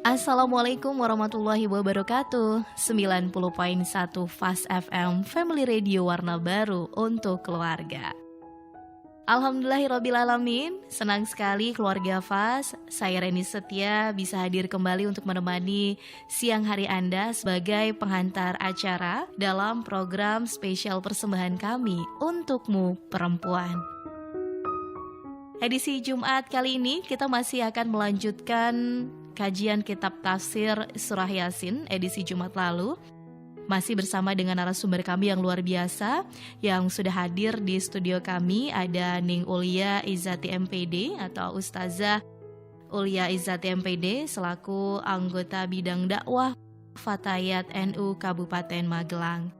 Assalamualaikum warahmatullahi wabarakatuh. 90.1 Fast FM Family Radio warna baru untuk keluarga. Alhamdulillahirrabbilalamin, senang sekali keluarga Fast. Saya Reni Setia bisa hadir kembali untuk menemani siang hari Anda sebagai penghantar acara dalam program spesial persembahan kami Untukmu Perempuan. Edisi Jumat kali ini kita masih akan melanjutkan kajian kitab tafsir Surah Yasin edisi Jumat lalu. Masih bersama dengan narasumber kami yang luar biasa yang sudah hadir di studio kami. Ada Ning Ulia Izzati MPD atau Ustazah Ulia Izzati MPD selaku anggota bidang dakwah Fatayat NU Kabupaten Magelang.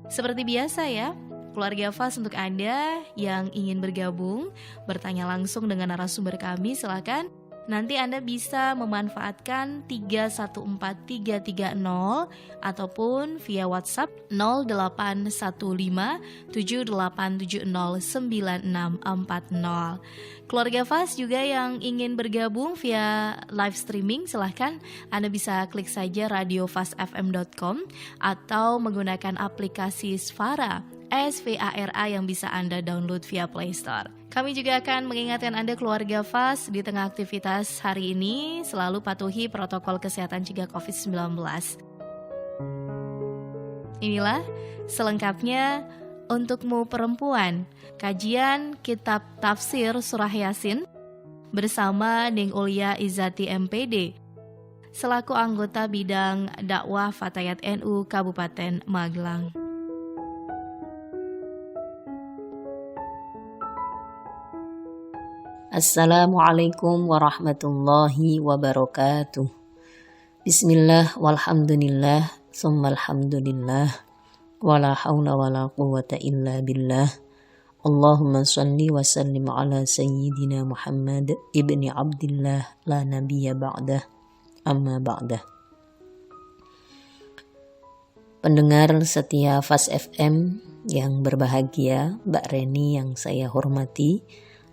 Seperti biasa ya, keluarga Fast, untuk Anda yang ingin bergabung, bertanya langsung dengan narasumber kami, silakan. Nanti Anda bisa memanfaatkan 314330 ataupun via WhatsApp 081578709640. Keluarga Fast juga yang ingin bergabung via live streaming, silahkan Anda bisa klik saja radiofastfm.com atau menggunakan aplikasi Sfara SVARA yang bisa Anda download via Play Store. Kami juga akan mengingatkan Anda keluarga Fast di tengah aktivitas hari ini selalu patuhi protokol kesehatan cegah COVID-19. Inilah selengkapnya Untukmu Perempuan, kajian kitab tafsir Surah Yasin bersama Ning Ulia Izzati MPD selaku anggota bidang dakwah Fatayat NU Kabupaten Magelang. Assalamualaikum warahmatullahi wabarakatuh. Bismillah walhamdulillah summa alhamdulillah wala hawla wala quwwata illa billah. Allahumma salli wa sallim ala sayyidina Muhammad ibni Abdillah la nabiyya ba'dah, amma ba'dah. Pendengar setia Fast FM yang berbahagia, Mbak Reni yang saya hormati,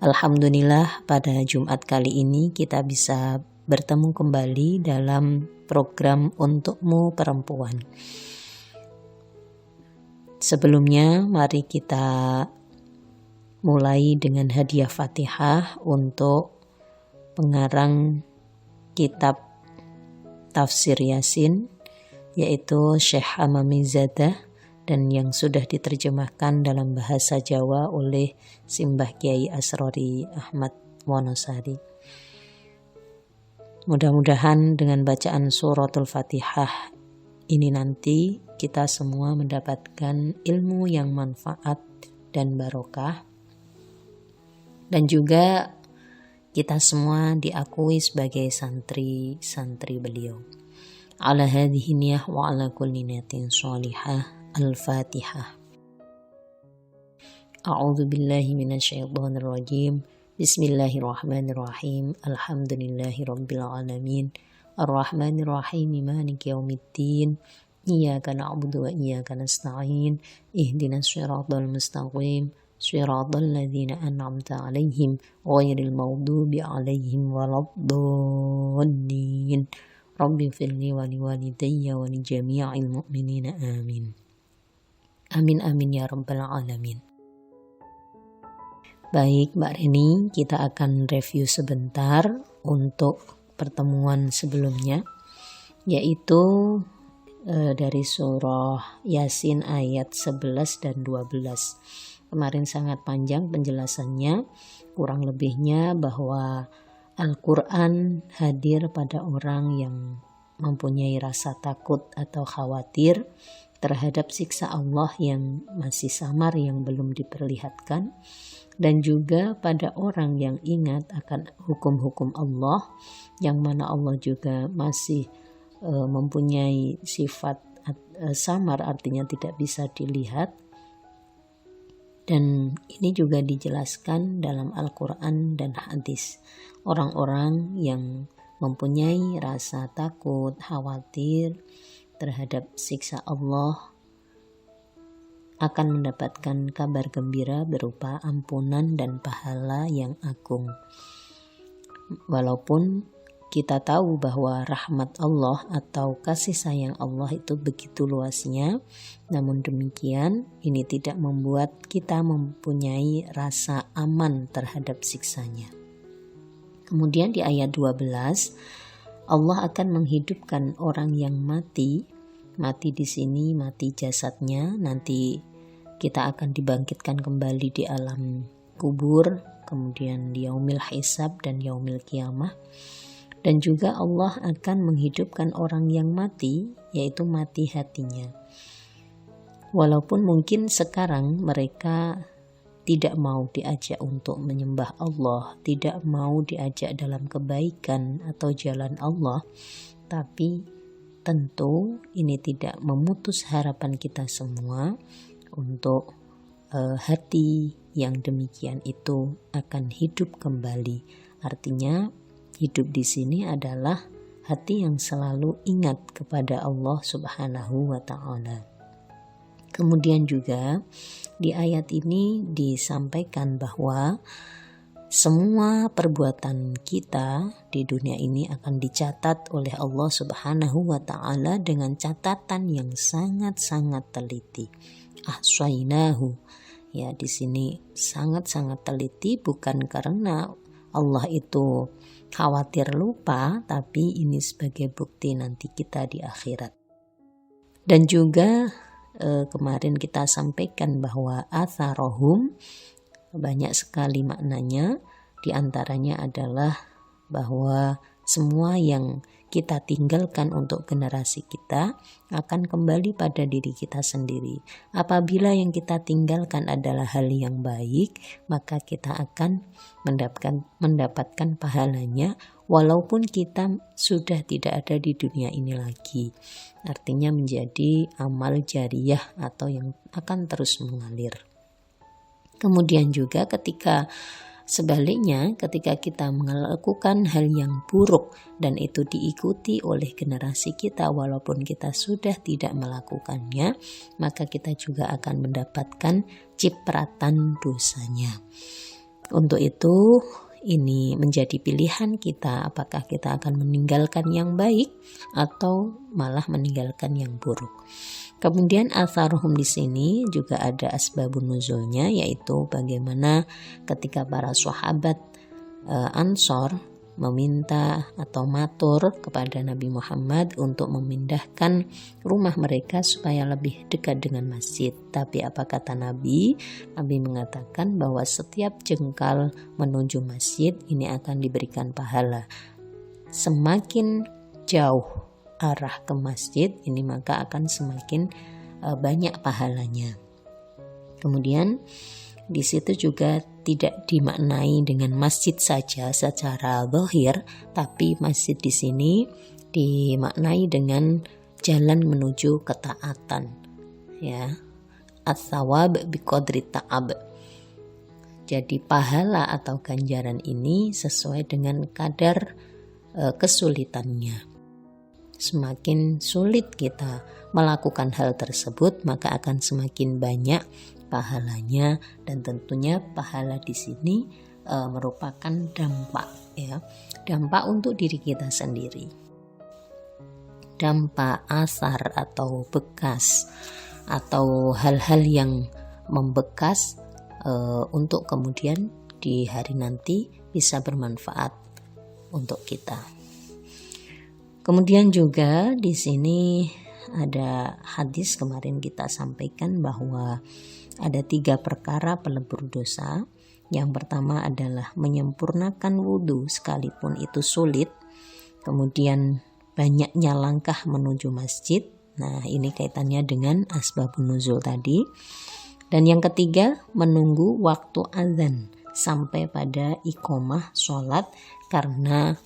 alhamdulillah pada Jumat kali ini kita bisa bertemu kembali dalam program Untukmu Perempuan. Sebelumnya mari kita mulai dengan hadiah Fatihah untuk pengarang kitab tafsir Yasin, yaitu Syekh Hamamizadah, dan yang sudah diterjemahkan dalam bahasa Jawa oleh Simbah Kiai Asrori Ahmad Wonosari. Mudah-mudahan dengan bacaan suratul Fatihah ini nanti kita semua mendapatkan ilmu yang manfaat dan barokah, dan juga kita semua diakui sebagai santri-santri beliau. Ala hadhihi niyah wa ala kulli niyatin sholihah. Al-Fatihah. A'udzu billahi minasyaitonir rajim. Bismillahirrahmanirrahim. Alhamdulillahirabbil alamin. Arrahmanir rahim. Maliki yaumiddin. Iyyaka na'budu wa iyyaka nasta'in. Ihdinas shiratal mustaqim. Shiratal ladzina an'amta 'alaihim ghairil maghdubi 'alaihim waladdallin. Rabbi firli wa liwalidayya wa li jami'il mu'minina amin. Amin amin ya rabbal alamin. Baik Mbak Reni, kita akan review sebentar untuk pertemuan sebelumnya, yaitu dari surah Yasin ayat 11 dan 12. Kemarin sangat panjang penjelasannya, kurang lebihnya bahwa Al-Quran hadir pada orang yang mempunyai rasa takut atau khawatir terhadap siksa Allah yang masih samar, yang belum diperlihatkan, dan juga pada orang yang ingat akan hukum-hukum Allah, yang mana Allah juga masih mempunyai sifat samar, artinya tidak bisa dilihat. Dan ini juga dijelaskan dalam Al-Quran dan hadis. Orang-orang yang mempunyai rasa takut, khawatir terhadap siksa Allah akan mendapatkan kabar gembira berupa ampunan dan pahala yang agung. Walaupun kita tahu bahwa rahmat Allah atau kasih sayang Allah itu begitu luasnya, namun demikian ini tidak membuat kita mempunyai rasa aman terhadap siksanya. Kemudian di ayat 12, Allah akan menghidupkan orang yang mati. Mati di sini mati jasadnya, nanti kita akan dibangkitkan kembali di alam kubur, kemudian di yaumil hisab dan yaumil qiyamah. Dan juga Allah akan menghidupkan orang yang mati, yaitu mati hatinya. Walaupun mungkin sekarang mereka tidak mau diajak untuk menyembah Allah, tidak mau diajak dalam kebaikan atau jalan Allah, tapi tentu ini tidak memutus harapan kita semua untuk hati yang demikian itu akan hidup kembali. Artinya hidup di sini adalah hati yang selalu ingat kepada Allah Subhanahu wa ta'ala. Kemudian juga di ayat ini disampaikan bahwa semua perbuatan kita di dunia ini akan dicatat oleh Allah Subhanahu wa ta'ala dengan catatan yang sangat-sangat teliti. Ahsainahu. Ya, di sini sangat-sangat teliti, bukan karena Allah itu khawatir lupa, tapi ini sebagai bukti nanti kita di akhirat. Dan juga kemarin kita sampaikan bahwa atharohum banyak sekali maknanya, di antaranya adalah bahwa semua yang kita tinggalkan untuk generasi kita akan kembali pada diri kita sendiri. Apabila yang kita tinggalkan adalah hal yang baik, maka kita akan mendapatkan pahalanya walaupun kita sudah tidak ada di dunia ini lagi. Artinya menjadi amal jariyah atau yang akan terus mengalir. Kemudian juga sebaliknya, ketika kita melakukan hal yang buruk dan itu diikuti oleh generasi kita walaupun kita sudah tidak melakukannya, maka kita juga akan mendapatkan cipratan dosanya. Untuk itu, ini menjadi pilihan kita, apakah kita akan meninggalkan yang baik atau malah meninggalkan yang buruk. Kemudian atharuhum di sini juga ada asbabun nuzulnya, yaitu bagaimana ketika para sahabat Ansor meminta atau matur kepada Nabi Muhammad untuk memindahkan rumah mereka supaya lebih dekat dengan masjid. Tapi apa kata Nabi? Nabi mengatakan bahwa setiap jengkal menuju masjid ini akan diberikan pahala. Semakin jauh arah ke masjid ini maka akan semakin banyak pahalanya. Kemudian di situ juga tidak dimaknai dengan masjid saja secara zahir, tapi masjid di sini dimaknai dengan jalan menuju ketaatan. Ya, ats-tsawab biqadri ta'ab. Jadi pahala atau ganjaran ini sesuai dengan kadar kesulitannya. Semakin sulit kita melakukan hal tersebut, maka akan semakin banyak pahalanya, dan tentunya pahala di sini merupakan dampak, ya, dampak untuk diri kita sendiri, dampak asar atau bekas atau hal-hal yang membekas untuk kemudian di hari nanti bisa bermanfaat untuk kita. Kemudian juga di sini ada hadis kemarin kita sampaikan bahwa ada 3 perkara pelebur dosa. Yang pertama adalah menyempurnakan wudhu sekalipun itu sulit. Kemudian banyaknya langkah menuju masjid. Nah, ini kaitannya dengan asbabun nuzul tadi. Dan yang ketiga, menunggu waktu azan sampai pada iqomah sholat karena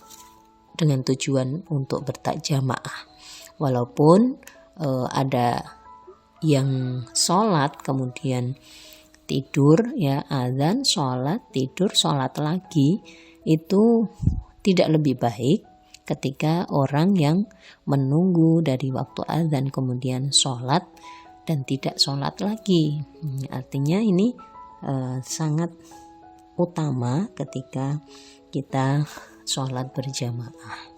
dengan tujuan untuk bertak jamaah. Walaupun ada yang sholat kemudian tidur, ya, azan, sholat, tidur, sholat lagi, itu tidak lebih baik ketika orang yang menunggu dari waktu azan kemudian sholat dan tidak sholat lagi. Artinya ini sangat utama ketika kita sholat berjamaah.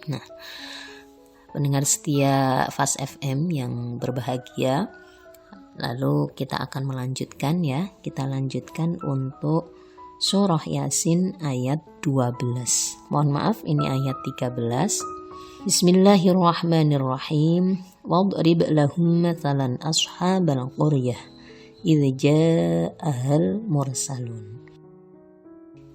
Nah, pendengar setia Fast FM yang berbahagia, lalu kita akan melanjutkan ya. Kita lanjutkan untuk surah Yasin ayat 12. Mohon maaf, ini ayat 13. Bismillahirrahmanirrahim. Wadrib lahum mathalan ashabal qaryah idz ja'ahal mursalun.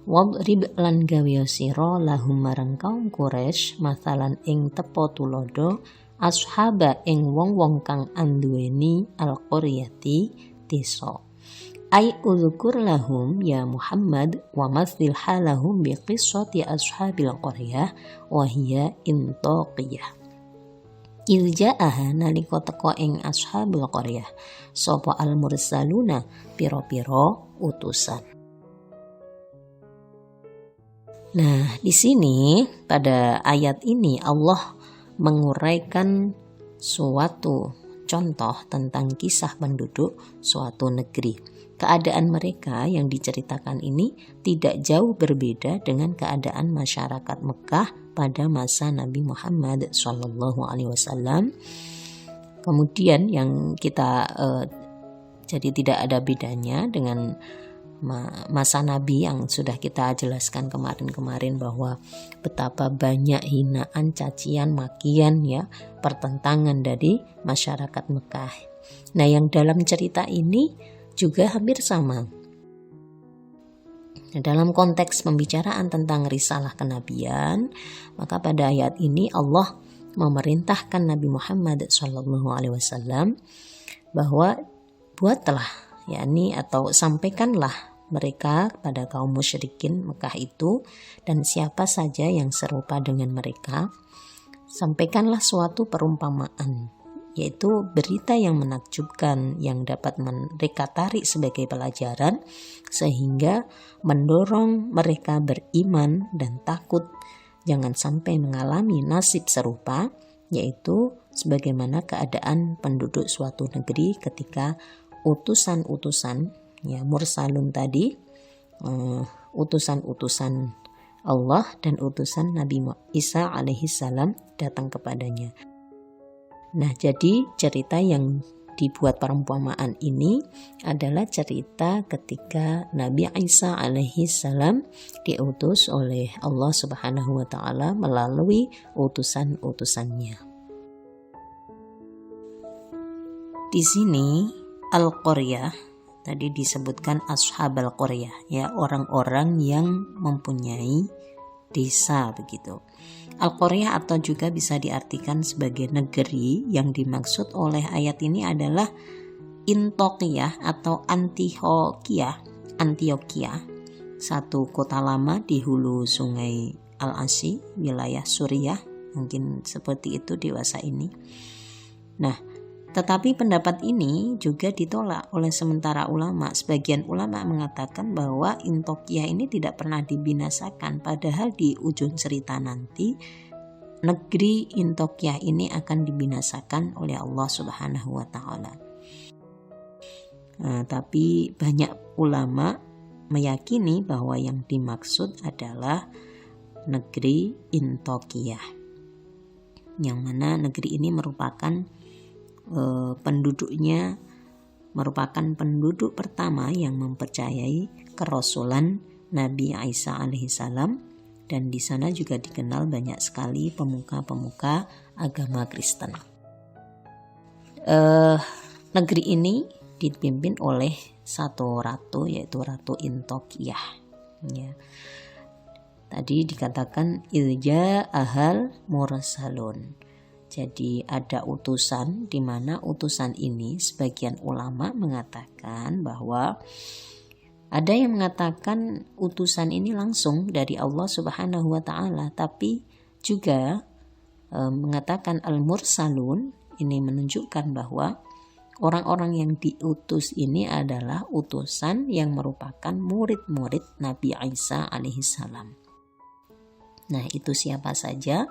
Wadrib lan gawe sira lahum marang kaum Quraisy mathalan ing tepo tulodo ashaba ing wong-wong kang anduweni al-qaryati desa. Ai udzukur lahum ya Muhammad wa mathil halahum bi qissati ashabil qaryah wa hiya intaqiyah. Ilja'aha nalika teka ing ashabil qaryah sapa al-mursaluna pira-pira utusan. Nah, di sini pada ayat ini Allah menguraikan suatu contoh tentang kisah penduduk suatu negeri. Keadaan mereka yang diceritakan ini tidak jauh berbeda dengan keadaan masyarakat Mekah pada masa Nabi Muhammad SAW. Kemudian yang kita jadi tidak ada bedanya dengan masa Nabi yang sudah kita jelaskan kemarin bahwa betapa banyak hinaan, cacian, makian ya, pertentangan dari masyarakat Mekah. Nah, yang dalam cerita ini juga hampir sama. Dalam konteks pembicaraan tentang risalah kenabian, maka pada ayat ini Allah memerintahkan Nabi Muhammad SAW bahwa buatlah, yakni atau sampaikanlah mereka pada kaum musyrikin Mekah itu dan siapa saja yang serupa dengan mereka, sampaikanlah suatu perumpamaan, yaitu berita yang menakjubkan yang dapat mereka tarik sebagai pelajaran sehingga mendorong mereka beriman dan takut jangan sampai mengalami nasib serupa, yaitu sebagaimana keadaan penduduk suatu negeri ketika utusan-utusan ya mursalun tadi, utusan-utusan Allah dan utusan Nabi Isa alaihissalam datang kepadanya. Nah, jadi cerita yang dibuat perumpamaan ini adalah cerita ketika Nabi Isa alaihissalam diutus oleh Allah Subhanahu wa taala melalui utusan-utusannya. Di sini Al-Qaryah tadi disebutkan ashabal qaryah ya, orang-orang yang mempunyai desa begitu. Al-Qaryah atau juga bisa diartikan sebagai negeri, yang dimaksud oleh ayat ini adalah Intokiyah atau Antioquia, satu kota lama di hulu sungai Al-Asi, wilayah Suriah, mungkin seperti itu di masa ini. Nah, tetapi pendapat ini juga ditolak oleh sementara ulama. Sebagian ulama mengatakan bahwa Intokiyah ini tidak pernah dibinasakan, padahal di ujung cerita nanti negeri Intokiyah ini akan dibinasakan oleh Allah Subhanahu wa taala. Tapi banyak ulama meyakini bahwa yang dimaksud adalah negeri Intokiyah, yang mana negeri ini merupakan penduduknya merupakan penduduk pertama yang mempercayai kerasulan Nabi Isa alaihissalam, dan di sana juga dikenal banyak sekali pemuka-pemuka agama Kristen. Negeri ini dipimpin oleh satu ratu, yaitu Ratu Intokiyah. Ya. Tadi dikatakan ilja ahal mursalun. Jadi ada utusan, di mana utusan ini sebagian ulama mengatakan bahwa ada yang mengatakan utusan ini langsung dari Allah Subhanahu wa taala, tapi juga mengatakan al-mursalun, ini menunjukkan bahwa orang-orang yang diutus ini adalah utusan yang merupakan murid-murid Nabi Isa alaihissalam. Nah, itu siapa saja?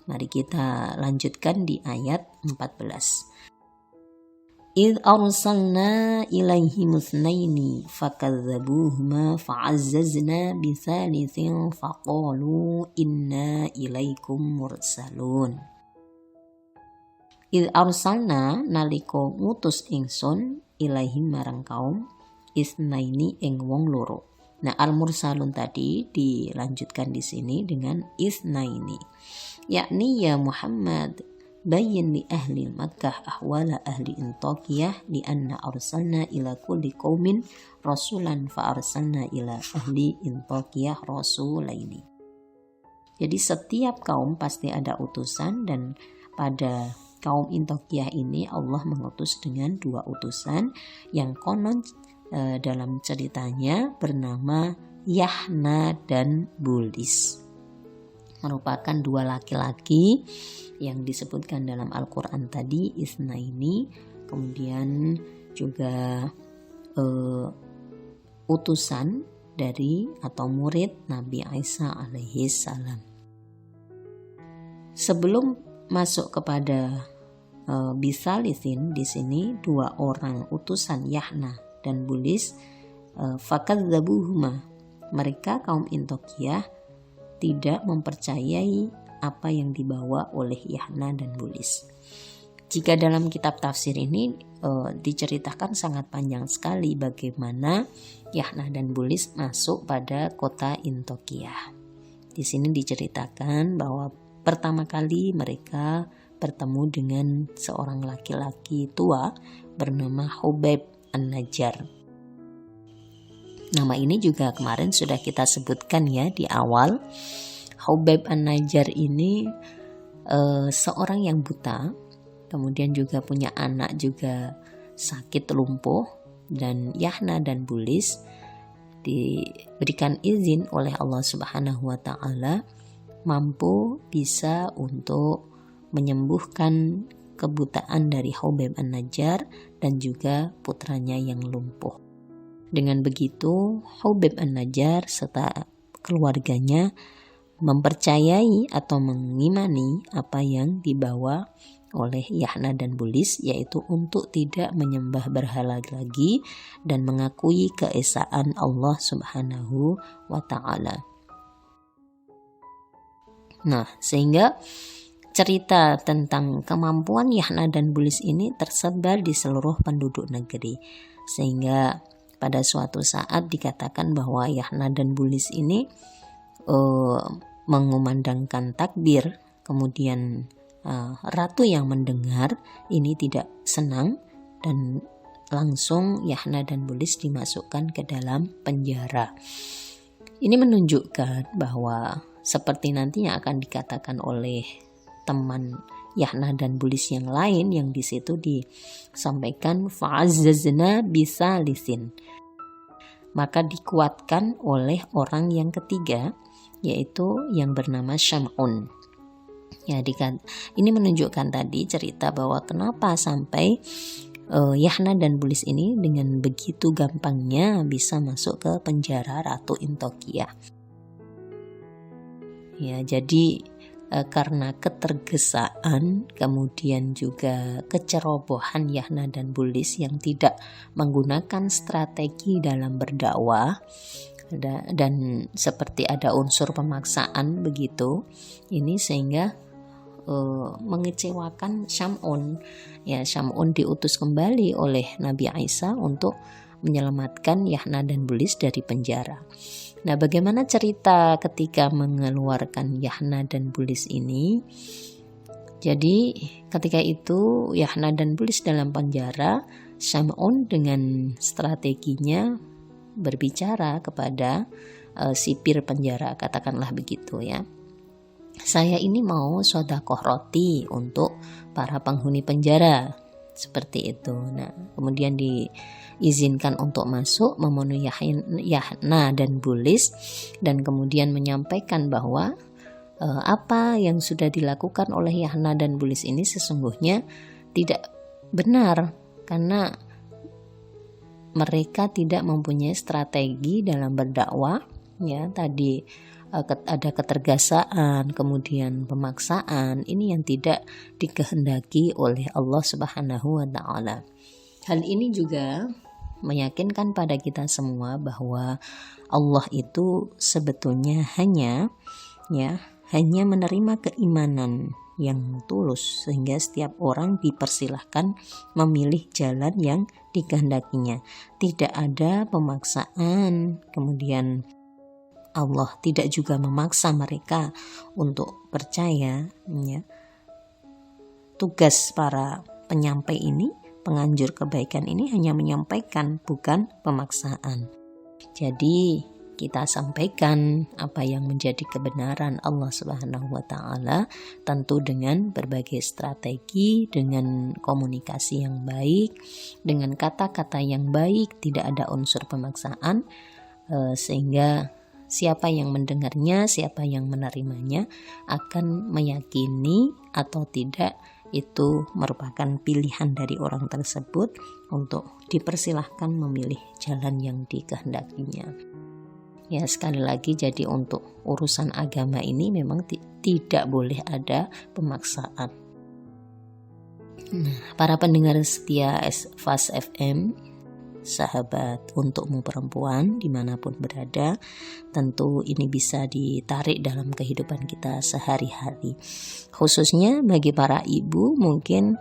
Mari kita lanjutkan di ayat 14. إذ أرسلنا إليهم اثنين فكذبوهما فعززنا بثالث فقالوا إنا إليكم مرسلون. إذ أرسلنا naliko ngutus ingsun ilaihim marang kaum isnaini ing wong loro. Nah, al-mursalun tadi dilanjutkan di sini dengan isnaini, yakni ya Muhammad bayyin li ahli Makkah ahwala ahli Intaqiyah li anna arsalna ila kulli qaumin rasulan fa arsalna ila ahli Intaqiyah rasulaini. Jadi setiap kaum pasti ada utusan, dan pada kaum Intaqiyah ini Allah mengutus dengan 2 utusan yang konon dalam ceritanya bernama Yahna dan Bulis, merupakan 2 laki-laki yang disebutkan dalam Al-Quran tadi isnaini, kemudian juga utusan dari atau murid Nabi Isa alaihi salam. Sebelum masuk kepada bisalisin, di sini 2 orang utusan Yahna dan Bulis, fakadzabuhuma, mereka kaum Intaqiyah tidak mempercayai apa yang dibawa oleh Yahna dan Bulis. Jika dalam kitab tafsir ini diceritakan sangat panjang sekali bagaimana Yahna dan Bulis masuk pada kota Intaqiyah. Di sini diceritakan bahwa pertama kali mereka bertemu dengan seorang laki-laki tua bernama Hubaib An-Najjar. Nama ini juga kemarin sudah kita sebutkan ya di awal. Hubaib An-Najjar ini seorang yang buta, kemudian juga punya anak juga sakit lumpuh, dan Yahna dan Bulis diberikan izin oleh Allah Subhanahu wa taala mampu bisa untuk menyembuhkan kebutaan dari Hubaib An-Najjar dan juga putranya yang lumpuh. Dengan begitu, Hubaib An-Najjar serta keluarganya mempercayai atau mengimani apa yang dibawa oleh Yahna dan Bulis, yaitu untuk tidak menyembah berhala lagi dan mengakui keesaan Allah Subhanahu wa ta'ala. Nah, sehingga cerita tentang kemampuan Yahna dan Bulis ini tersebar di seluruh penduduk negeri, sehingga pada suatu saat dikatakan bahwa Yahna dan Bulis ini mengumandangkan takbir, kemudian ratu yang mendengar ini tidak senang dan langsung Yahna dan Bulis dimasukkan ke dalam penjara. Ini menunjukkan bahwa seperti nantinya akan dikatakan oleh teman Yahna dan Bulis yang lain, yang di situ disampaikan fa'azzazna bisalisin, maka dikuatkan oleh orang yang ketiga, yaitu yang bernama Syam'un. Ya, ini menunjukkan tadi cerita bahwa kenapa sampai Yahna dan Bulis ini dengan begitu gampangnya bisa masuk ke penjara Ratu Intaqiyah. Ya, jadi karena ketergesaan, kemudian juga kecerobohan Yahna dan Bulis yang tidak menggunakan strategi dalam berdakwah, dan seperti ada unsur pemaksaan begitu, ini sehingga mengecewakan Syam'un. Ya, Syam'un diutus kembali oleh Nabi Isa untuk menyelamatkan Yahna dan Bulis dari penjara. Nah, bagaimana cerita ketika mengeluarkan Yahna dan Bulis ini? Jadi ketika itu Yahna dan Bulis dalam penjara, Syam'un dengan strateginya berbicara kepada sipir penjara, katakanlah begitu ya. Saya ini mau sedekah roti untuk para penghuni penjara, seperti itu. Nah, kemudian diizinkan untuk masuk memenuhi Yahna dan Bulis, dan kemudian menyampaikan bahwa apa yang sudah dilakukan oleh Yahna dan Bulis ini sesungguhnya tidak benar, karena mereka tidak mempunyai strategi dalam berdakwah. Ya, tadi ada ketergesaan, kemudian pemaksaan, ini yang tidak dikehendaki oleh Allah Subhanahu wa ta'ala. Hal ini juga meyakinkan pada kita semua bahwa Allah itu sebetulnya hanya menerima keimanan yang tulus, sehingga setiap orang dipersilahkan memilih jalan yang dikehendakinya. Tidak ada pemaksaan, kemudian Allah tidak juga memaksa mereka untuk percaya. Tugas para penyampai ini, penganjur kebaikan ini hanya menyampaikan, bukan pemaksaan. Jadi kita sampaikan apa yang menjadi kebenaran Allah Subhanahu wa taala, tentu dengan berbagai strategi, dengan komunikasi yang baik, dengan kata-kata yang baik, tidak ada unsur pemaksaan, sehingga siapa yang mendengarnya, siapa yang menerimanya akan meyakini atau tidak itu merupakan pilihan dari orang tersebut untuk dipersilahkan memilih jalan yang dikehendakinya. Ya, sekali lagi, jadi untuk urusan agama ini memang tidak boleh ada pemaksaan. Nah, para pendengar setia Fast FM, sahabat untukmu perempuan dimanapun berada, tentu ini bisa ditarik dalam kehidupan kita sehari-hari, khususnya bagi para ibu mungkin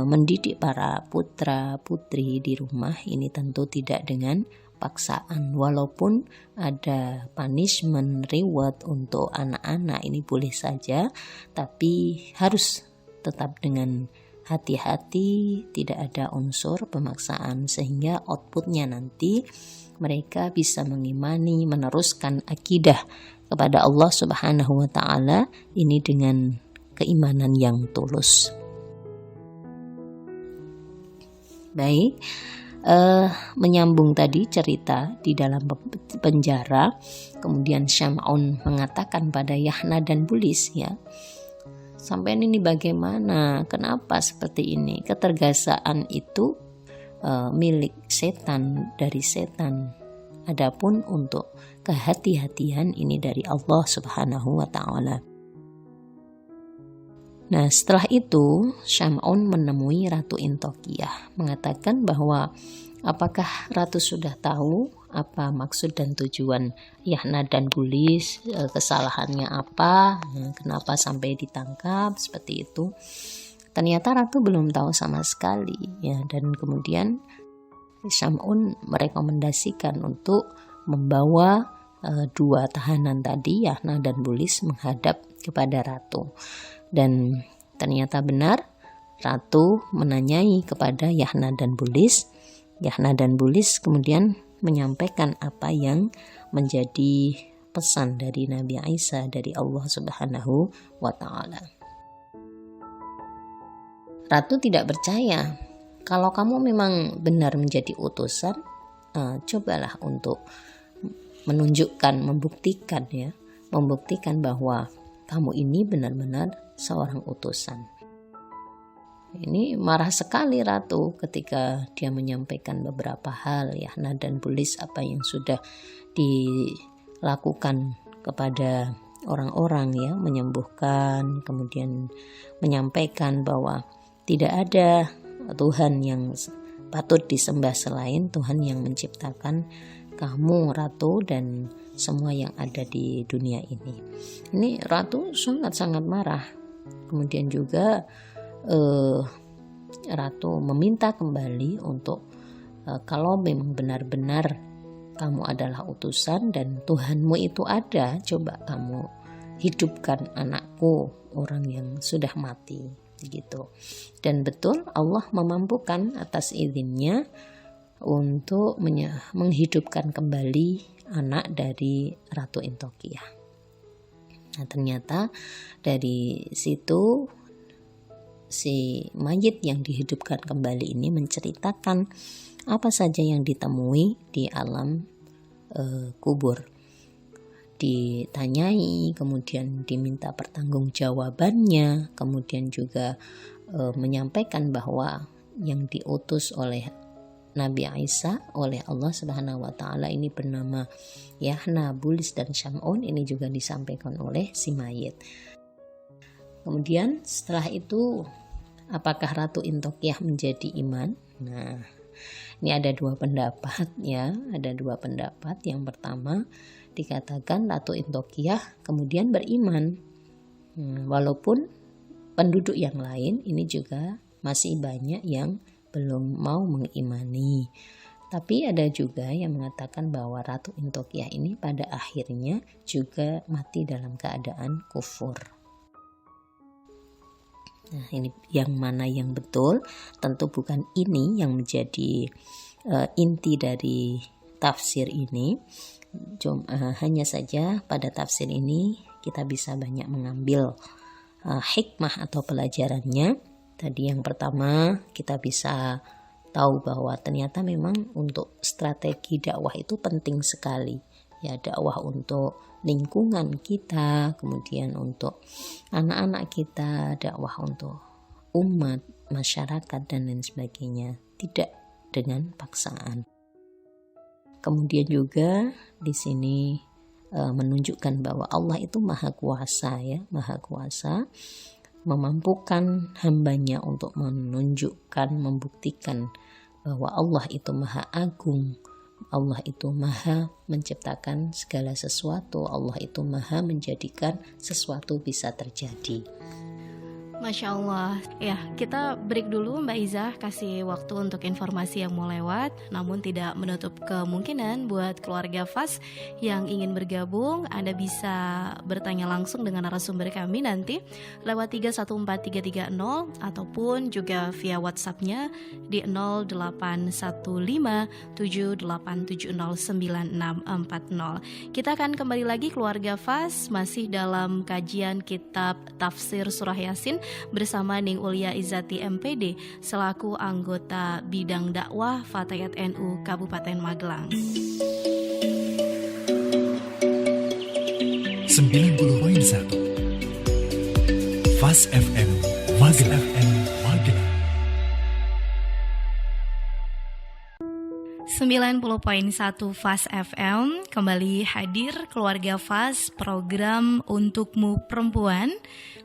mendidik para putra putri di rumah ini tentu tidak dengan paksaan, walaupun ada punishment reward untuk anak-anak ini boleh saja, tapi harus tetap dengan hati-hati, tidak ada unsur pemaksaan, sehingga outputnya nanti mereka bisa mengimani, meneruskan akidah kepada Allah Subhanahu wa taala ini dengan keimanan yang tulus. Baik, menyambung tadi cerita di dalam penjara, kemudian Syam'un mengatakan pada Yahna dan Bulis, sampai ini bagaimana, kenapa seperti ini? Ketergasaan itu milik setan, dari setan. Adapun untuk kehati-hatian ini dari Allah Subhanahu wa taala. Nah, setelah itu Syam'un menemui Ratu Intokiyah, mengatakan bahwa apakah Ratu sudah tahu apa maksud dan tujuan Yahna dan Bulis, kesalahannya apa, kenapa sampai ditangkap seperti itu. Ternyata Ratu belum tahu sama sekali, dan kemudian Syam'un merekomendasikan untuk membawa dua tahanan tadi, Yahna dan Bulis, menghadap kepada Ratu. Dan ternyata benar, Ratu menanyai kepada Yahna dan Bulis. Yahna dan Bulis kemudian menyampaikan apa yang menjadi pesan dari Nabi Isa dari Allah Subhanahu wa taala. Ratu tidak percaya. Kalau kamu memang benar menjadi utusan, cobalah untuk menunjukkan, membuktikan bahwa kamu ini benar-benar seorang utusan. Ini marah sekali Ratu ketika dia menyampaikan beberapa hal, Yahna dan Bulis, apa yang sudah dilakukan kepada orang-orang, menyembuhkan, kemudian menyampaikan bahwa tidak ada Tuhan yang patut disembah selain Tuhan yang menciptakan kamu, Ratu, dan semua yang ada di dunia ini. Ini Ratu sangat-sangat marah. Kemudian juga Ratu meminta kembali untuk kalau memang benar-benar kamu adalah utusan dan Tuhanmu itu ada, coba kamu hidupkan anakku, orang yang sudah mati, gitu. Dan betul Allah memampukan atas izinnya untuk menghidupkan kembali anak dari Ratu Intokiyah. Nah, ternyata dari situ si mayit yang dihidupkan kembali ini menceritakan apa saja yang ditemui di alam kubur. Ditanyai, kemudian diminta pertanggungjawabannya, kemudian juga menyampaikan bahwa yang diutus oleh Nabi Isa oleh Allah Subhanahu wa taala ini bernama Yahna, Bulis, dan Syam'un, ini juga disampaikan oleh si mayit. Kemudian setelah itu apakah Ratu Intokiyah menjadi iman? Nah, ini ada dua pendapat ya, ada dua pendapat. Yang pertama dikatakan Ratu Intokiyah kemudian beriman. Walaupun penduduk yang lain ini juga masih banyak yang belum mau mengimani. Tapi ada juga yang mengatakan bahwa Ratu Intokiyah ini pada akhirnya juga mati dalam keadaan kufur. Nah, ini yang mana yang betul? Tentu bukan ini yang menjadi inti dari tafsir ini. Hanya saja pada tafsir ini kita bisa banyak mengambil hikmah atau pelajarannya. Tadi yang pertama kita bisa tahu bahwa ternyata memang untuk strategi dakwah itu penting sekali. Ya, dakwah untuk lingkungan kita, kemudian untuk anak-anak kita, dakwah untuk umat, masyarakat dan lain sebagainya. Tidak dengan paksaan. Kemudian juga di sini menunjukkan bahwa Allah itu maha kuasa ya, maha kuasa, memampukan hambanya untuk menunjukkan, membuktikan bahwa Allah itu maha agung, Allah itu maha menciptakan segala sesuatu, Allah itu maha menjadikan sesuatu bisa terjadi. Masya Allah. Ya, kita break dulu Mbak Izzah, kasih waktu untuk informasi yang mau lewat, namun tidak menutup kemungkinan buat keluarga FAS yang ingin bergabung. Anda bisa bertanya langsung dengan narasumber kami nanti lewat 314330 ataupun juga via WhatsApp-nya di 081578709640. Kita akan kembali lagi keluarga FAS masih dalam kajian kitab Tafsir Surah Yasin bersama Ning Ulia Izzati MPD selaku anggota bidang dakwah Fatayat NU Kabupaten Magelang. 90.1 FAS FM Magelang. 90.1 FAS FM kembali hadir keluarga FAS, program Untukmu Perempuan.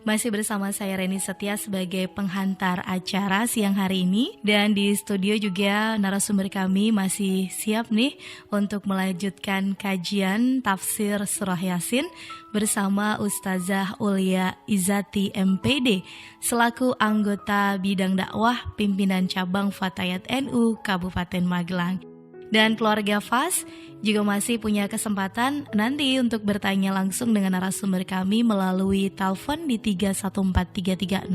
Masih bersama saya Reni Setia sebagai penghantar acara siang hari ini. Dan di studio juga narasumber kami masih siap nih untuk melanjutkan kajian tafsir surah Yasin bersama Ustazah Ulia Izzati MPD selaku anggota bidang dakwah pimpinan cabang Fatayat NU Kabupaten Magelang. Dan keluarga FAS juga masih punya kesempatan nanti untuk bertanya langsung dengan narasumber kami melalui telepon di 314330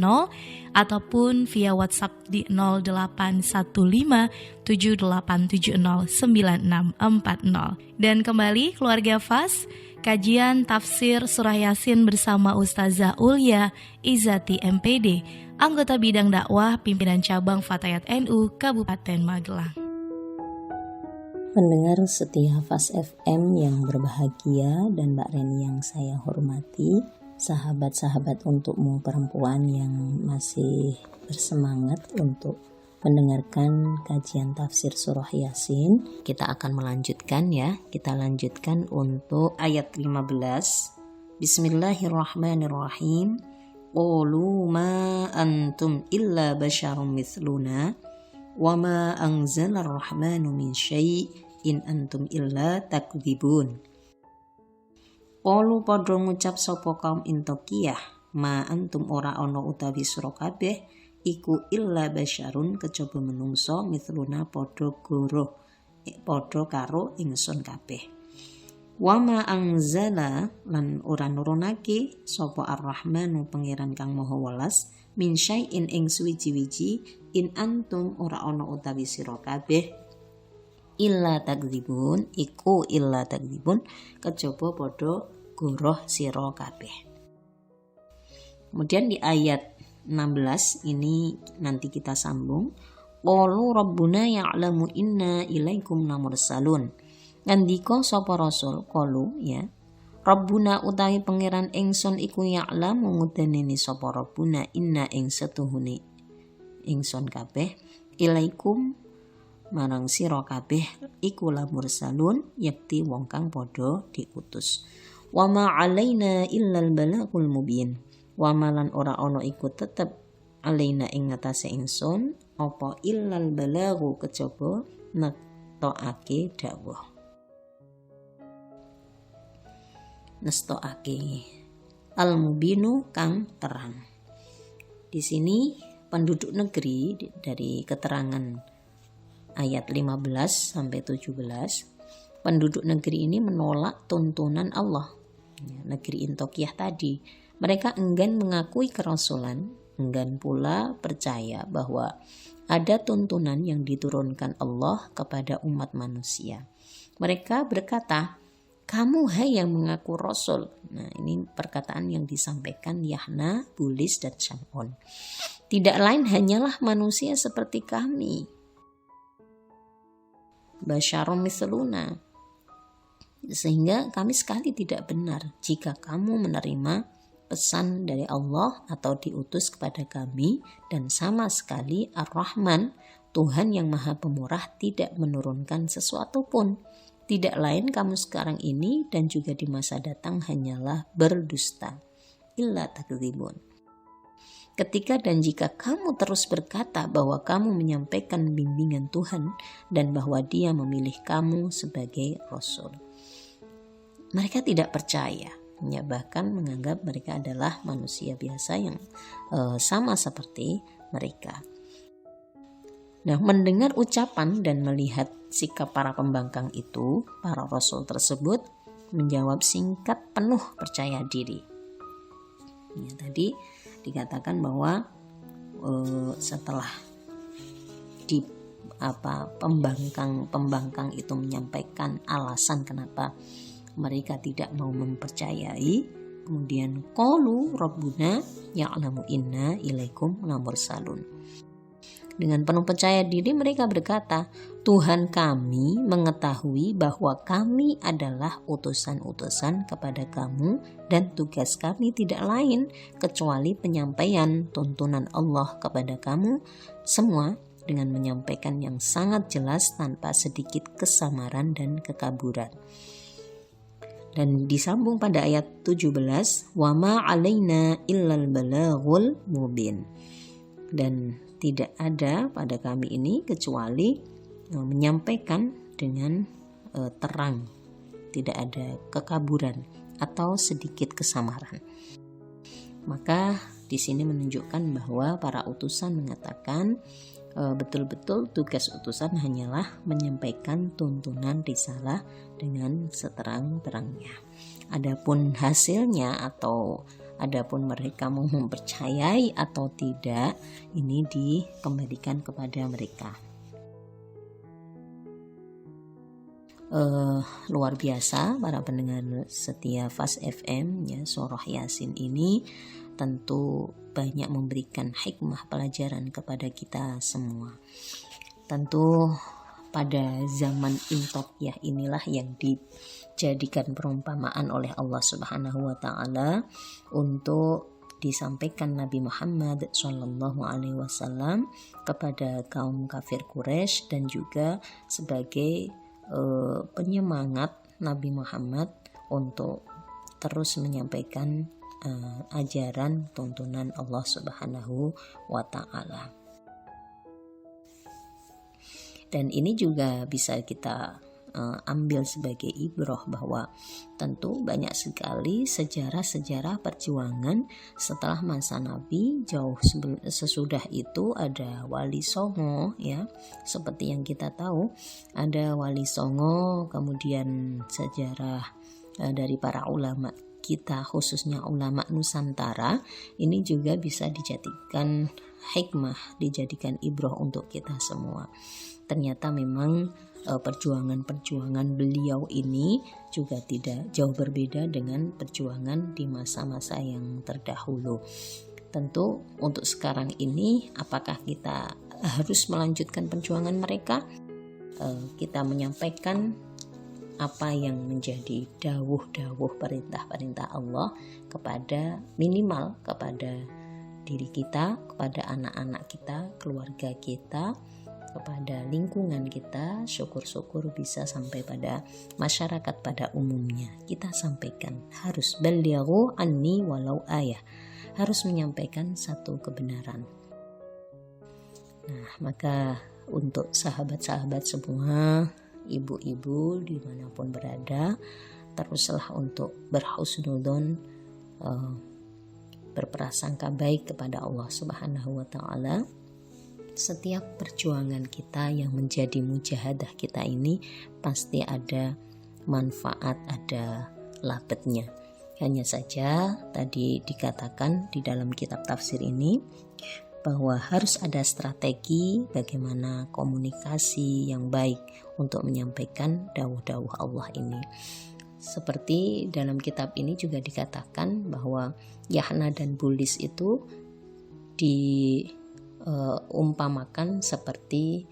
ataupun via WhatsApp di 081578709640. Dan kembali keluarga FAS, kajian tafsir surah Yasin bersama Ustazah Ulia Izzati MPD, anggota bidang dakwah pimpinan cabang Fatayat NU Kabupaten Magelang. Pendengar setia FAS FM yang berbahagia dan Mbak Reni yang saya hormati, sahabat-sahabat Untukmu Perempuan yang masih bersemangat untuk mendengarkan kajian tafsir surah Yasin, kita akan melanjutkan ya. Kita lanjutkan untuk ayat 15. Bismillahirrahmanirrahim. Qulu ma antum illa basyarum mithluna wa ma anzalar rahmanu min syai' in antum illa takdzibun. Qalu padha ngucap sapa kaum Intokiyah, ma antum ora ana utawi sira kabeh iku illa basyarun kejaba menungso mithluna padha karo ingsun kabeh. Wa ma anzala lan ora nurunake sapa ar-rahmanu pangeran kang maha welas min syai'in ing suwiji-wiji in antum ora ana utawi sira kabeh illa takdzibun iku illa takdzibun kejaba padha goroh sira kabeh. Kemudian di ayat 16 ini nanti kita sambung. Qalu rabbuna ya'lamu inna ilaikum lamursalun. Ngandika sapa rasul qalu ya. Rabbuna utawi pangeran ingsun iku ya'lamu ngudaneni sapa rabbuna inna ing setuhune ingsun kabeh ilaikum marang sira kabeh iku lamursalun yakti wong kang padha diutus. Wa ma alaina illal balagul mubin. Wa malan ora ana iku tetep alaina ing ngatasé ingsun apa illal balaghu kejaba netokake dawuh. Nestokake al-mubinu kang terang. Di sini penduduk negeri dari keterangan ayat 15 sampai 17, penduduk negeri ini menolak tuntunan Allah. Negeri Intokiyah tadi, mereka enggan mengakui kerasulan, enggan pula percaya bahwa ada tuntunan yang diturunkan Allah kepada umat manusia. Mereka berkata, kamu hai yang mengaku Rasul. Nah, ini perkataan yang disampaikan Yahna, Bulis, dan Syam'un. Tidak lain hanyalah manusia seperti kami. Basyarum misluna. Sehingga kami sekali tidak benar jika kamu menerima pesan dari Allah atau diutus kepada kami, dan sama sekali Ar-Rahman, Tuhan yang Maha Pemurah, tidak menurunkan sesuatu pun. Tidak lain kamu sekarang ini dan juga di masa datang hanyalah berdusta. Illa takdzibun. Ketika dan jika kamu terus berkata bahwa kamu menyampaikan bimbingan Tuhan dan bahwa Dia memilih kamu sebagai Rasul. Mereka tidak percaya, bahkan menganggap mereka adalah manusia biasa yang sama seperti mereka. Nah, mendengar ucapan dan melihat sikap para pembangkang itu, para rasul tersebut menjawab singkat penuh percaya diri. Ya, tadi dikatakan bahwa setelah pembangkang itu menyampaikan alasan kenapa mereka tidak mau mempercayai, kemudian qalu rabbuna ya'lamu inna ilaikum lamursalun. Dengan penuh percaya diri mereka berkata, Tuhan kami mengetahui bahwa kami adalah utusan-utusan kepada kamu dan tugas kami tidak lain kecuali penyampaian tuntunan Allah kepada kamu semua dengan menyampaikan yang sangat jelas tanpa sedikit kesamaran dan kekaburan. Dan disambung pada ayat 17, wa ma 'alaina illal balaghul mubin. Dan tidak ada pada kami ini kecuali menyampaikan dengan terang, tidak ada kekaburan atau sedikit kesamaran. Maka di sini menunjukkan bahwa para utusan mengatakan betul-betul tugas utusan hanyalah menyampaikan tuntunan risalah dengan seterang-terangnya. Adapun hasilnya atau adapun mereka mau mempercayai atau tidak, ini dikembalikan kepada mereka. Luar biasa para pendengar setia Fas FM ya, surah Yasin ini tentu banyak memberikan hikmah pelajaran kepada kita semua. Tentu pada zaman Intokiyah inilah yang dijadikan perumpamaan oleh Allah Subhanahu wa taala untuk disampaikan Nabi Muhammad sallallahu alaihi wasallam kepada kaum kafir Quraisy dan juga sebagai penyemangat Nabi Muhammad untuk terus menyampaikan ajaran tuntunan Allah Subhanahu wa taala. Dan ini juga bisa kita ambil sebagai ibrah bahwa tentu banyak sekali sejarah-sejarah perjuangan setelah masa Nabi. Jauh sesudah itu ada Wali Songo ya, seperti yang kita tahu ada Wali Songo, kemudian sejarah dari para ulama kita khususnya ulama Nusantara ini juga bisa dijadikan hikmah, dijadikan ibrah untuk kita semua. Ternyata memang perjuangan-perjuangan beliau ini juga tidak jauh berbeda dengan perjuangan di masa-masa yang terdahulu. Tentu untuk sekarang ini apakah kita harus melanjutkan perjuangan mereka? Kita menyampaikan apa yang menjadi dawuh-dawuh perintah-perintah Allah kepada minimal kepada diri kita, kepada anak-anak kita, keluarga kita, kepada lingkungan kita, syukur-syukur bisa sampai pada masyarakat pada umumnya. Kita sampaikan, harus balighu anni walau ayah, harus menyampaikan satu kebenaran. Nah, maka untuk sahabat-sahabat semua, ibu-ibu dimanapun berada, teruslah untuk berhusnudzon, berprasangka baik kepada Allah Subhanahu wa Ta'ala. Setiap perjuangan kita yang menjadi mujahadah kita ini pasti ada manfaat, ada labetnya. Hanya saja tadi dikatakan di dalam kitab tafsir ini bahwa harus ada strategi bagaimana komunikasi yang baik untuk menyampaikan dawuh-dawuh Allah ini. Seperti dalam kitab ini juga dikatakan bahwa Yahna dan Bulis itu diumpamakan seperti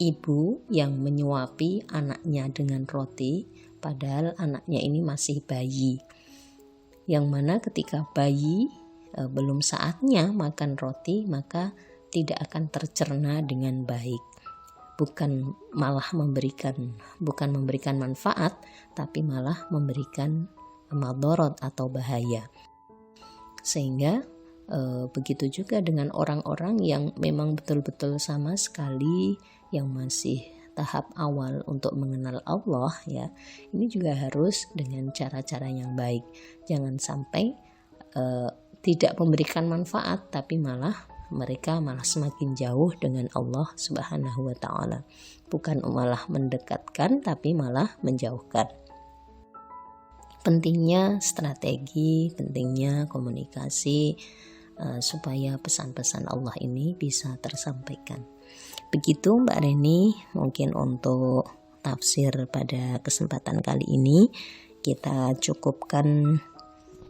ibu yang menyuapi anaknya dengan roti, padahal anaknya ini masih bayi. Yang mana ketika bayi belum saatnya makan roti, maka tidak akan tercerna dengan baik. Bukan memberikan manfaat, tapi malah memberikan madharat atau bahaya. Sehingga begitu juga dengan orang-orang yang memang betul-betul sama sekali yang masih tahap awal untuk mengenal Allah, ya, ini juga harus dengan cara-cara yang baik. Jangan sampai tidak memberikan manfaat, tapi mereka malah semakin jauh dengan Allah Subhanahu wa Ta'ala. Bukan malah mendekatkan, tapi malah menjauhkan. Pentingnya strategi, pentingnya komunikasi, supaya pesan-pesan Allah ini bisa tersampaikan. Begitu Mbak Reni, mungkin untuk tafsir pada kesempatan kali ini kita cukupkan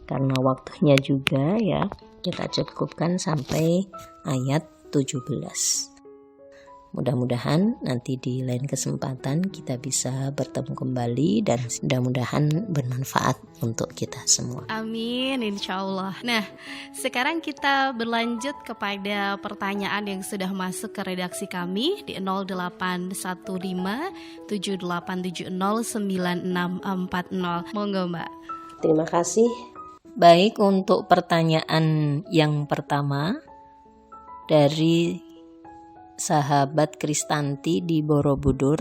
karena waktunya juga, ya. Kita cukupkan sampai ayat 17. Mudah-mudahan nanti di lain kesempatan kita bisa bertemu kembali dan mudah-mudahan bermanfaat untuk kita semua. Amin, insya Allah. Nah, sekarang kita berlanjut kepada pertanyaan yang sudah masuk ke redaksi kami di 081578709640. Monggo Mbak. Terima kasih. Baik, untuk pertanyaan yang pertama dari sahabat Kristanti di Borobudur,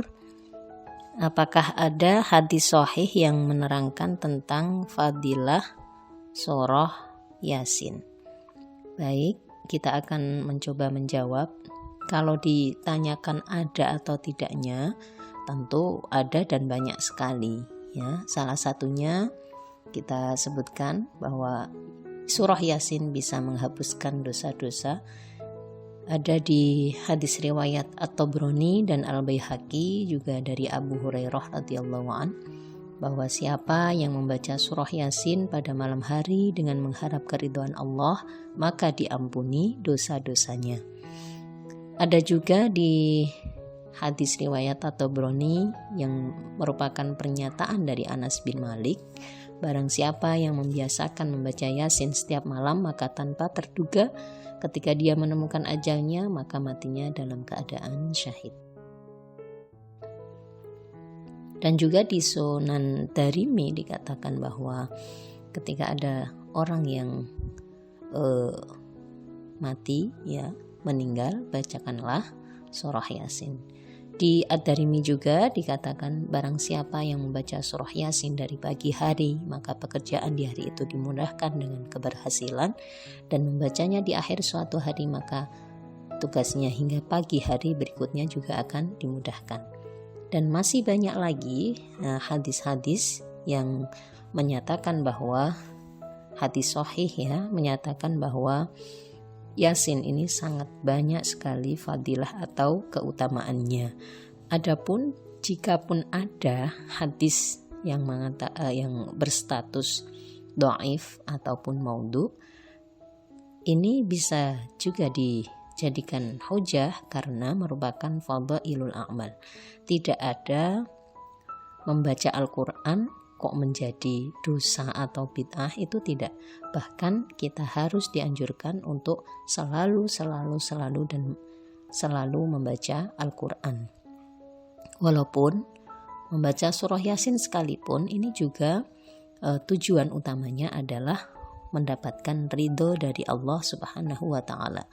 apakah ada hadis sahih yang menerangkan tentang fadilah surah Yasin? Baik, kita akan mencoba menjawab. Kalau ditanyakan ada atau tidaknya, tentu ada dan banyak sekali, ya. Salah satunya kita sebutkan bahwa surah Yasin bisa menghapuskan dosa-dosa. Ada di hadis riwayat At-Tabrani dan Al-Baihaqi juga dari Abu Hurairah radhiyallahu an, bahwa siapa yang membaca surah Yasin pada malam hari dengan mengharap keridhaan Allah, maka diampuni dosa-dosanya. Ada juga di hadis riwayat At-Tabrani yang merupakan pernyataan dari Anas bin Malik, barang siapa yang membiasakan membaca Yasin setiap malam, maka tanpa terduga ketika dia menemukan ajalnya, maka matinya dalam keadaan syahid. Dan juga di Sunan Darimi dikatakan bahwa ketika ada orang yang mati, ya, meninggal, bacakanlah surah Yasin. Di Ad-Darimi juga dikatakan barang siapa yang membaca surah Yasin dari pagi hari, maka pekerjaan di hari itu dimudahkan dengan keberhasilan, dan membacanya di akhir suatu hari, maka tugasnya hingga pagi hari berikutnya juga akan dimudahkan. Dan masih banyak lagi hadis-hadis yang menyatakan bahwa hadis sahih, ya, menyatakan bahwa Yasin ini sangat banyak sekali fadilah atau keutamaannya. Adapun jikapun ada hadis yang berstatus dhaif ataupun maudhu, ini bisa juga dijadikan hujah karena merupakan fadhailul a'mal. Tidak ada membaca Al-Quran kok menjadi dosa atau bid'ah, itu tidak. Bahkan kita harus dianjurkan untuk selalu membaca Al-Quran. Walaupun membaca surah Yasin sekalipun, ini juga tujuan utamanya adalah mendapatkan ridho dari Allah Subhanahu wa Ta'ala.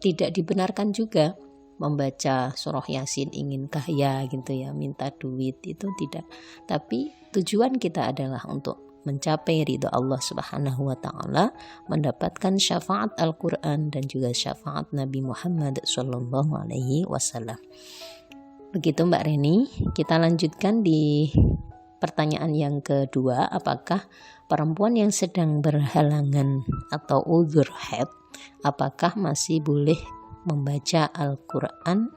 tidak dibenarkan juga membaca surah Yasin ingin kaya gitu ya, minta duit, itu tidak. Tapi tujuan kita adalah untuk mencapai ridho Allah Subhanahu wa taala, mendapatkan syafaat Al-Qur'an dan juga syafaat Nabi Muhammad sallallahu alaihi wasallam. Begitu Mbak Reni, kita lanjutkan di pertanyaan yang kedua, apakah perempuan yang sedang berhalangan atau uzur haid, apakah masih boleh membaca Al-Quran,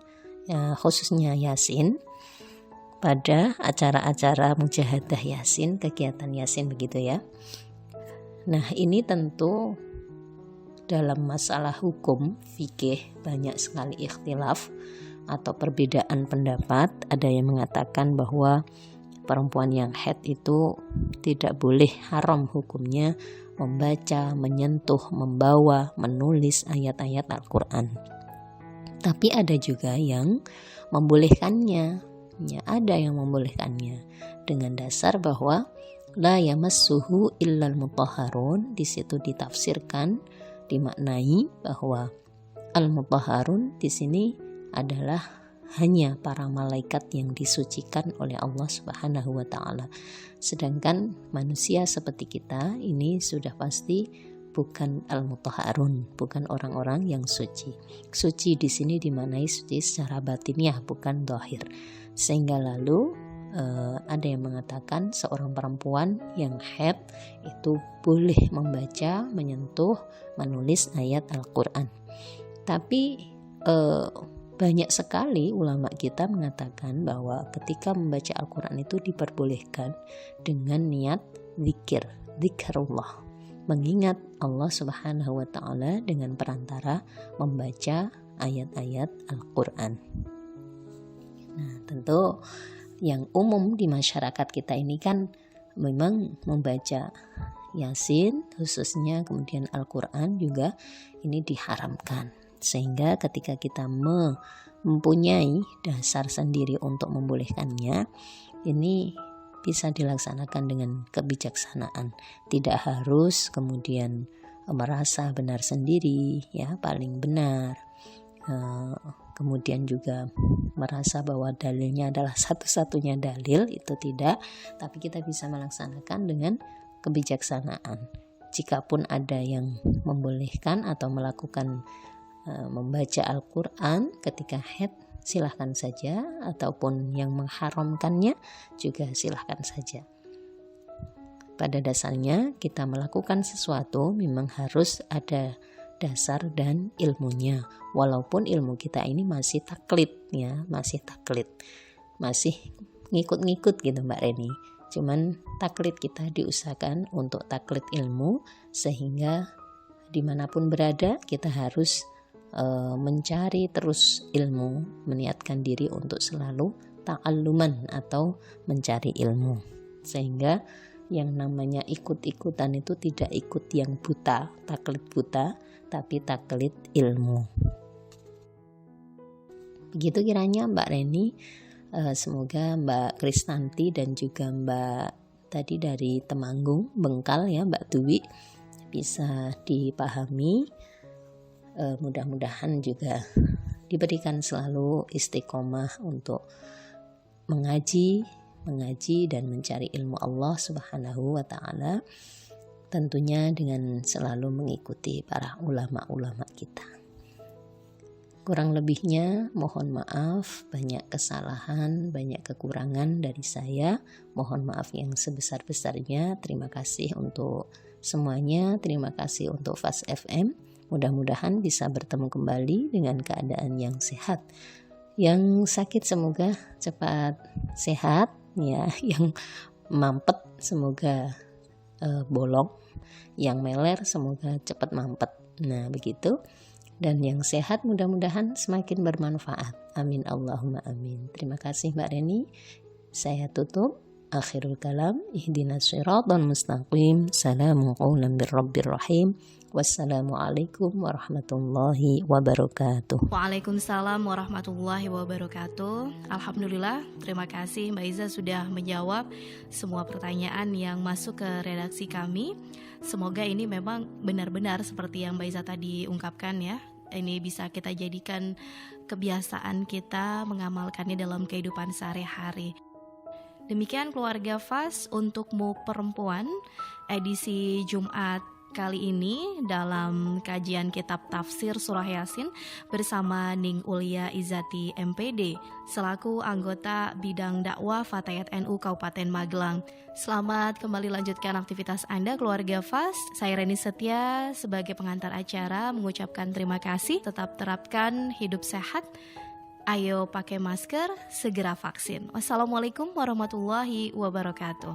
khususnya Yasin, pada acara-acara mujahadah Yasin, kegiatan Yasin begitu ya. Nah, ini tentu dalam masalah hukum fikih banyak sekali ikhtilaf atau perbedaan pendapat. Ada yang mengatakan bahwa perempuan yang haid itu tidak boleh, haram hukumnya membaca, menyentuh, membawa, menulis ayat-ayat Al-Quran. Tapi ada juga yang membolehkannya, ya, ada yang membolehkannya dengan dasar bahwa la yamassuhu illal mutahharun. Di situ ditafsirkan, dimaknai bahwa al-mutahharun di sini adalah hanya para malaikat yang disucikan oleh Allah Subhanahu wa taala. Sedangkan manusia seperti kita ini sudah pasti bukan al-mutahharun, bukan orang-orang yang suci. Suci di sini dimaknai suci secara batiniah, bukan zahir. Sehingga lalu ada yang mengatakan seorang perempuan yang haid itu boleh membaca, menyentuh, menulis ayat Al-Quran. Tapi banyak sekali ulama kita mengatakan bahwa ketika membaca Al-Quran itu diperbolehkan dengan niat zikir, zikrullah, mengingat Allah Subhanahu wa taala dengan perantara membaca ayat-ayat Al-Quran. Nah, tentu yang umum di masyarakat kita ini kan memang membaca Yasin khususnya, kemudian Al-Quran juga ini diharamkan. Sehingga ketika kita mempunyai dasar sendiri untuk membolehkannya, ini bisa dilaksanakan dengan kebijaksanaan. Tidak harus kemudian merasa benar sendiri, ya paling benar. Kemudian juga merasa bahwa dalilnya adalah satu-satunya dalil, itu tidak. Tapi kita bisa melaksanakan dengan kebijaksanaan. Jikapun ada yang membolehkan atau melakukan membaca Al-Quran ketika haid, silahkan saja, ataupun yang mengharamkannya juga silahkan saja. Pada dasarnya kita melakukan sesuatu memang harus ada dasar dan ilmunya, walaupun ilmu kita ini masih taklid ya, masih ngikut-ngikut gitu Mbak Reni. Cuman taklid kita diusahakan untuk taklid ilmu, sehingga dimanapun berada kita harus mencari terus ilmu, meniatkan diri untuk selalu ta'alluman atau mencari ilmu, sehingga yang namanya ikut-ikutan itu tidak ikut yang buta, taklid buta, tapi taklid ilmu. Begitu kiranya Mbak Reni. Semoga Mbak Kristanti dan juga Mbak tadi dari Temanggung, Bengkal ya, Mbak Dwi, bisa dipahami. Mudah-mudahan juga diberikan selalu istiqomah untuk mengaji dan mencari ilmu Allah Subhanahu wa taala, tentunya dengan selalu mengikuti para ulama-ulama kita. Kurang lebihnya mohon maaf, banyak kesalahan, banyak kekurangan dari saya. Mohon maaf yang sebesar-besarnya. Terima kasih untuk semuanya, terima kasih untuk Fas FM. Mudah-mudahan bisa bertemu kembali dengan keadaan yang sehat. Yang sakit semoga cepat sehat ya, yang mampet semoga bolong, yang meler semoga cepat mampet. Nah, begitu. Dan yang sehat mudah-mudahan semakin bermanfaat. Amin Allahumma amin. Terima kasih Mbak Reni. Saya tutup. Akhirul kalam, ihdinas siratal mustaqim. Salamun qawlan birrabbir rahim. Wassalamualaikum warahmatullahi wabarakatuh. Waalaikumsalam warahmatullahi wabarakatuh. Alhamdulillah, terima kasih Mbak Iza sudah menjawab semua pertanyaan yang masuk ke redaksi kami. Semoga ini memang benar-benar seperti yang Mbak Iza tadi ungkapkan ya, ini bisa kita jadikan kebiasaan kita mengamalkannya dalam kehidupan sehari-hari. Demikian keluarga Fas untukmu perempuan edisi Jumat kali ini dalam kajian kitab tafsir surah Yasin bersama Ning Ulia Izati MPD selaku anggota bidang dakwah Fatayat NU Kabupaten Magelang. Selamat kembali lanjutkan aktivitas Anda keluarga Fas. Saya Reni Setia sebagai pengantar acara mengucapkan terima kasih. Tetap terapkan hidup sehat. Ayo pakai masker, segera vaksin. Wassalamualaikum warahmatullahi wabarakatuh.